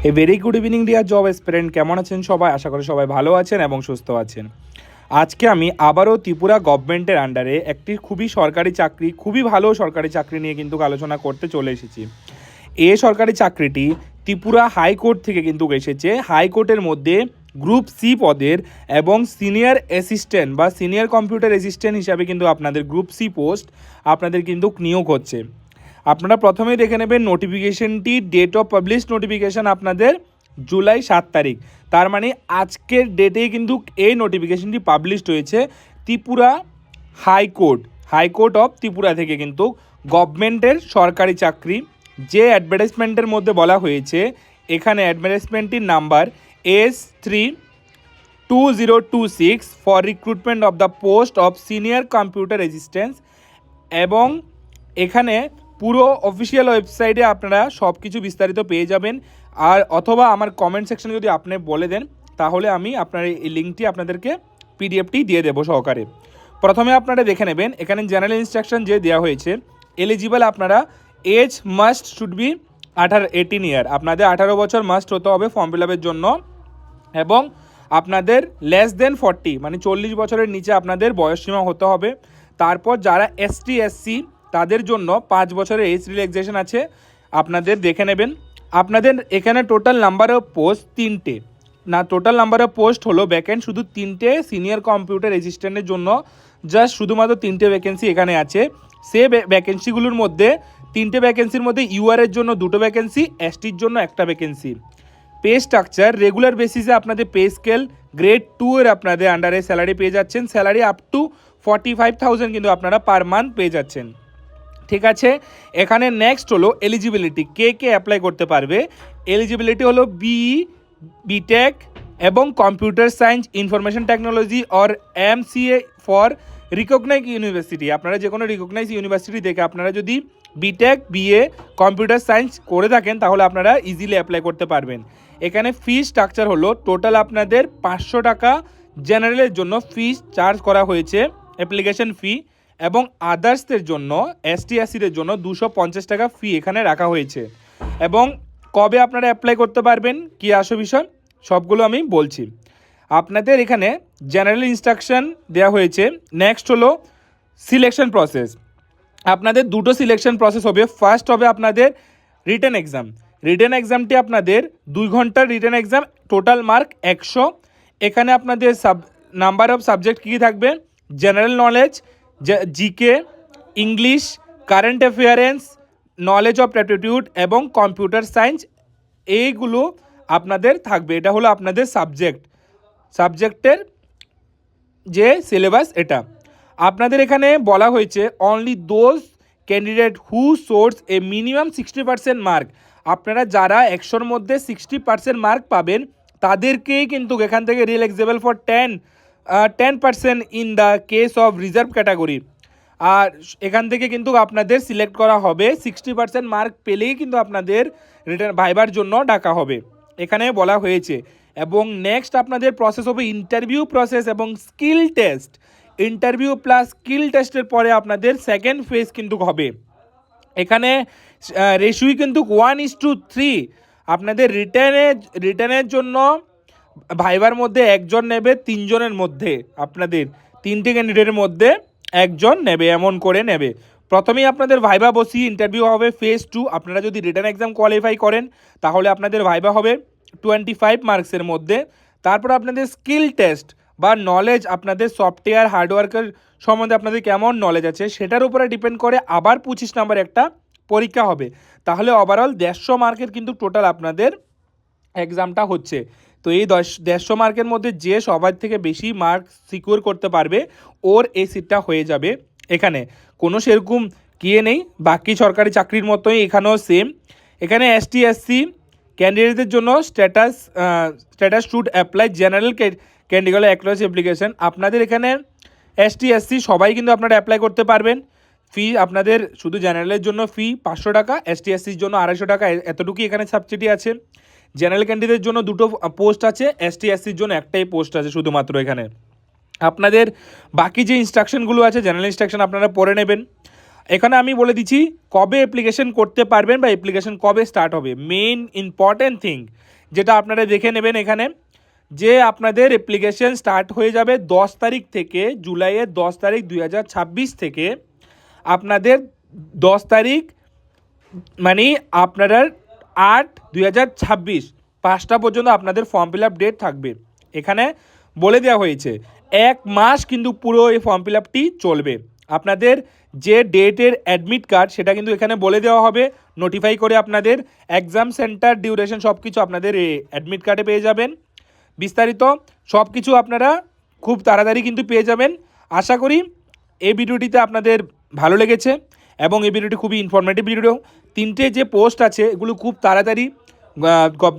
এ very good evening dear job aspirant, কেমন আছেন সবাই? আশা করি সবাই ভালো আছেন এবং সুস্থ আছেন। আজকে আমি আবারও ত্রিপুরা গভর্নমেন্টের আন্ডারে একটি খুবই ভালো সরকারি চাকরি নিয়ে কিন্তু আলোচনা করতে চলে এসেছি। এই সরকারি চাকরিটি ত্রিপুরা হাইকোর্ট থেকে কিন্তু এসেছে। হাইকোর্টের মধ্যে গ্রুপ সি পদের এবং সিনিয়র অ্যাসিস্ট্যান্ট বা সিনিয়র কম্পিউটার অ্যাসিস্ট্যান্ট হিসাবে কিন্তু আপনাদের গ্রুপ সি পোস্ট আপনাদের কিন্তু নিয়োগ হচ্ছে। আপনারা প্রথমেই দেখে নেবেন নোটিফিকেশনটি, ডেট অফ পাবলিশ নোটিফিকেশান আপনাদের জুলাই 7 তারিখ। তার মানে আজকের ডেটেই কিন্তু এই নোটিফিকেশনটি পাবলিশড হয়েছে ত্রিপুরা হাইকোর্ট অফ ত্রিপুরা থেকে কিন্তু গভর্নমেন্টের সরকারি চাকরি। যে অ্যাডভার্টাইজমেন্টের মধ্যে বলা হয়েছে, এখানে অ্যাডভার্টাইজমেন্টটির number S32026 for recruitment of the post of senior computer assistant. এবং এখানে পুরো অফিসিয়াল ওয়েবসাইটে আপনারা সব কিছু বিস্তারিত পেয়ে যাবেন। আর অথবা আমার কমেন্ট সেকশনে যদি আপনি বলে দেন, তাহলে আমি আপনার এই লিঙ্কটি আপনাদেরকে পিডিএফটি দিয়ে দেবো সহকারে। প্রথমে আপনারা দেখে নেবেন, এখানে জেনারেল ইনস্ট্রাকশন যে দেওয়া হয়েছে, এলিজিবল আপনারা এজ মাস্ট শুড বি 18 ইয়ার, আপনাদের 18 বছর মাস্ট হতে হবে ফর্ম ফিল আপের জন্য। এবং আপনাদের লেস দেন 40 মানে 40 বছরের নিচে আপনাদের বয়সসীমা হতে হবে। তারপর যারা এসটি এসসি তাদের জন্য 5 বছরের এজ রিল্যাক্সেশন আছে, আপনাদের দেখে নেবেন। আপনাদের এখানে টোটাল নাম্বার অফ পোস্ট 3টে, টোটাল নাম্বার অফ পোস্ট হলো ভ্যাকেন্ট শুধু 3টে। সিনিয়র কম্পিউটার অ্যাসিস্ট্যান্টের জন্য জাস্ট শুধুমাত্র 3টে ভ্যাকেন্সি এখানে আছে। সে ভ্যাকেন্সিগুলোর মধ্যে 3টে ভ্যাকেন্সির মধ্যে ইউআরের জন্য 2টো ভ্যাকেন্সি, এসটির জন্য 1টা ভ্যাকেন্সি। পে স্ট্রাকচার রেগুলার বেসিসে আপনাদের পে স্কেল গ্রেড 2 এর আপনাদের আন্ডারে স্যালারি পেয়ে যাচ্ছেন। স্যালারি আপ টু 45,000 কিন্তু আপনারা পার মান্থ পেয়ে যাচ্ছেন। ঠিক আছে, এখানে নেক্সট হলো এলিজিবিলিটি, কে অ্যাপ্লাই করতে পারবে। এলিজিবিলিটি হলো বিটেক এবং computer science, information technology or MCA for recognize university. আপনারা যে কোনো রিকগনাইজ ইউনিভার্সিটি থেকে আপনারা যদি বিটেক বিএ কম্পিউটার সায়েন্স করে থাকেন, তাহলে আপনারা ইজিলি অ্যাপ্লাই করতে পারবেন। এখানে ফি স্ট্রাকচার হলো টোটাল আপনাদের 500 টাকা জেনারেলের জন্য ফিস চার্জ করা হয়েছে অ্যাপ্লিকেশন ফি, এবং আদার্সদের জন্য এসটি এসসিদের জন্য 250 টাকা ফি এখানে রাখা হয়েছে। এবং কবে আপনারা অ্যাপ্লাই করতে পারবেন, কী আসল বিষয়, সবগুলো আমি বলছি। আপনাদের এখানে জেনারেল ইনস্ট্রাকশন দেওয়া হয়েছে। নেক্সট হলো সিলেকশন প্রসেস। আপনাদের 2টো সিলেকশন প্রসেস হবে। ফার্স্ট হবে আপনাদের রিটেন এক্সামটি আপনাদের 2 ঘন্টার রিটেন এক্সাম, টোটাল মার্ক 100। এখানে আপনাদের নাম্বার অফ সাবজেক্ট কী থাকবে, general knowledge, GK, English, current affairs, knowledge of aptitude এবং কম্পিউটার সায়েন্স, এইগুলো আপনাদের থাকবে। এটা হলো আপনাদের সাবজেক্টের যে সিলেবাস এটা। আপনাদের এখানে বলা হয়েছে only those candidate who source A minimum 60% mark. আপনারা যারা 100-র মধ্যে 60% মার্ক পাবেন, তাদেরকেই কিন্তু এখান থেকে relaxable for 10% in the case of reserve category. আর এখান থেকে কিন্তু আপনাদের সিলেক্ট করা হবে। 60% মার্ক পেলেই কিন্তু আপনাদের রিটার্ন ভাইবার জন্য ডাকা হবে, এখানে বলা হয়েছে। এবং নেক্সট আপনাদের প্রসেস হবে ইন্টারভিউ প্রসেস এবং skill test. Interview plus skill টেস্টের পরে আপনাদের সেকেন্ড ফেজ কিন্তু হবে। এখানে রেশিও কিন্তু 1:3। আপনাদের রিটার্নের জন্য ভাইবার মধ্যে একজন নেবে, 3 জনের মধ্যে আপনাদের 3টে ক্যান্ডিডেটের মধ্যে একজন নেবে, এমন করে নেবে। প্রথমেই আপনাদের ভাইবা বসিয়ে ইন্টারভিউ হবে ফেজ 2। আপনারা যদি রিটার্ন এক্সাম কোয়ালিফাই করেন, তাহলে আপনাদের ভাইবা হবে 25 মার্কসের মধ্যে। তারপর আপনাদের স্কিল টেস্ট বা নলেজ, আপনাদের সফটওয়্যার হার্ডওয়ার্কের সম্বন্ধে আপনাদের কেমন নলেজ আছে সেটার উপরে ডিপেন্ড করে আবার 25 নাম্বার একটা পরীক্ষা হবে। তাহলে ওভারঅল 150 মার্কের কিন্তু টোটাল আপনাদের এক্সামটা হচ্ছে। তো এই 150 মার্কের মধ্যে যে সবার থেকে বেশি মার্ক সিকিউর করতে পারবে, ওর এই সিটটা হয়ে যাবে। এখানে কোনো সেরকম কিয়ে নেই, বাকি সরকারি চাকরির মতোই এখানেও সেম। এখানে এসটি এসসি ক্যান্ডিডেটদের জন্য status should apply general candidate across application. আপনাদের এখানে এসটি এসসি সবাই কিন্তু আপনারা অ্যাপ্লাই করতে পারবেন। ফি আপনাদের শুধু জেনারেলের জন্য ফি 500 টাকা, এসটি এসসির জন্য 250 টাকা, এতটুকুই এখানে সাবসিডি আছে। জেনারেল ক্যান্ডিডেটের জন্য 2টো পোস্ট আছে, এসটি এসসির জন্য 1টাই পোস্ট আছে শুধুমাত্র। এখানে আপনাদের বাকি যে ইনস্ট্রাকশনগুলো আছে, জেনারেল ইনস্ট্রাকশন আপনারা পড়ে নেবেন। এখানে আমি বলে দিচ্ছি কবে অ্যাপ্লিকেশন করতে পারবেন বা অ্যাপ্লিকেশন কবে স্টার্ট হবে। মেইন ইম্পর্ট্যান্ট থিং, যেটা আপনারা দেখে নেবেন এখানে, যে আপনাদের অ্যাপ্লিকেশন স্টার্ট হয়ে যাবে 10 তারিখ থেকে, জুলাইয়ের 10 তারিখ 2026 থেকে আপনাদের 10 তারিখ মানে আপনারা 8/2026 5টা পর্যন্ত আপনাদের ফর্ম ফিল আপ ডেট থাকবে। এখানে বলে দেওয়া হয়েছে 1 মাস কিন্তু পুরো এই ফর্ম ফিল আপটি চলবে। আপনাদের যে ডেটের অ্যাডমিট কার্ড সেটা কিন্তু এখানে বলে দেওয়া হবে, নোটিফাই করে আপনাদের এক্সাম সেন্টার ডিউরেশন সব কিছু আপনাদের এই অ্যাডমিট কার্ডে পেয়ে যাবেন। বিস্তারিত সব কিছু আপনারা খুব তাড়াতাড়ি কিন্তু পেয়ে যাবেন। আশা করি এই ভিডিওটিতে আপনাদের ভালো লেগেছে এবং এই ভিডিওটি খুবই ইনফরমেটিভ ভিডিও। 3টে যে পোস্ট আছে এগুলো খুব তাড়াতাড়ি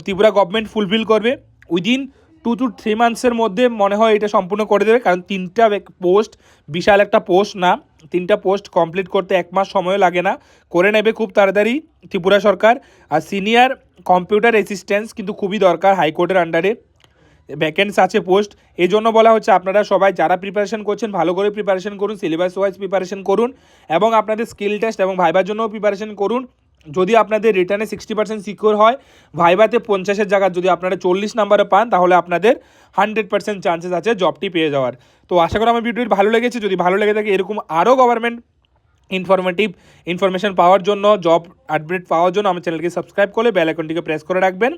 ত্রিপুরা গভর্নমেন্ট ফুলফিল করবে। উইদিন 2 to 3 মান্থসের মধ্যে মনে হয় এটা সম্পূর্ণ করে দেবে, কারণ 3টা পোস্ট বিশাল একটা পোস্ট না। 3টা পোস্ট কমপ্লিট করতে 1 মাস সময় লাগে না, করে নেবে খুব তাড়াতাড়ি ত্রিপুরা সরকার। আর সিনিয়র কম্পিউটার অ্যাসিস্ট্যান্স কিন্তু খুবই দরকার, হাইকোর্টের আন্ডারে ভ্যাকেন্সি আছে পোস্ট। এই জন্য বলা হচ্ছে আপনারা সবাই যারা প্রিপারেশন করছেন ভালো করে প্রিপারেশন করুন, সিলেবাস ওয়াইজ প্রিপারেশন করুন এবং আপনাদের স্কিল টেস্ট এবং ভাইবার জন্যও প্রিপারেশন করুন। যদি আপনাদের রিটার্নে 60% সিকিউর হয়, ভাইভাতে 50-এর জায়গা যদি আপনারা 40 নাম্বারে পান, তাহলে আপনাদের 100% চান্সেস আছে জবটি পেয়ে যাওয়ার। তো আশা করি আমার ভিডিওটি ভালো লেগেছে। যদি ভালো লেগে থাকে এরকম আরও গভর্নমেন্ট ইনফরমেশন পাওয়ার জন্য, জব আপডেট পাওয়ার জন্য আমার চ্যানেলকে সাবস্ক্রাইব করে বেল আইকনটিকে প্রেস করে রাখবেন।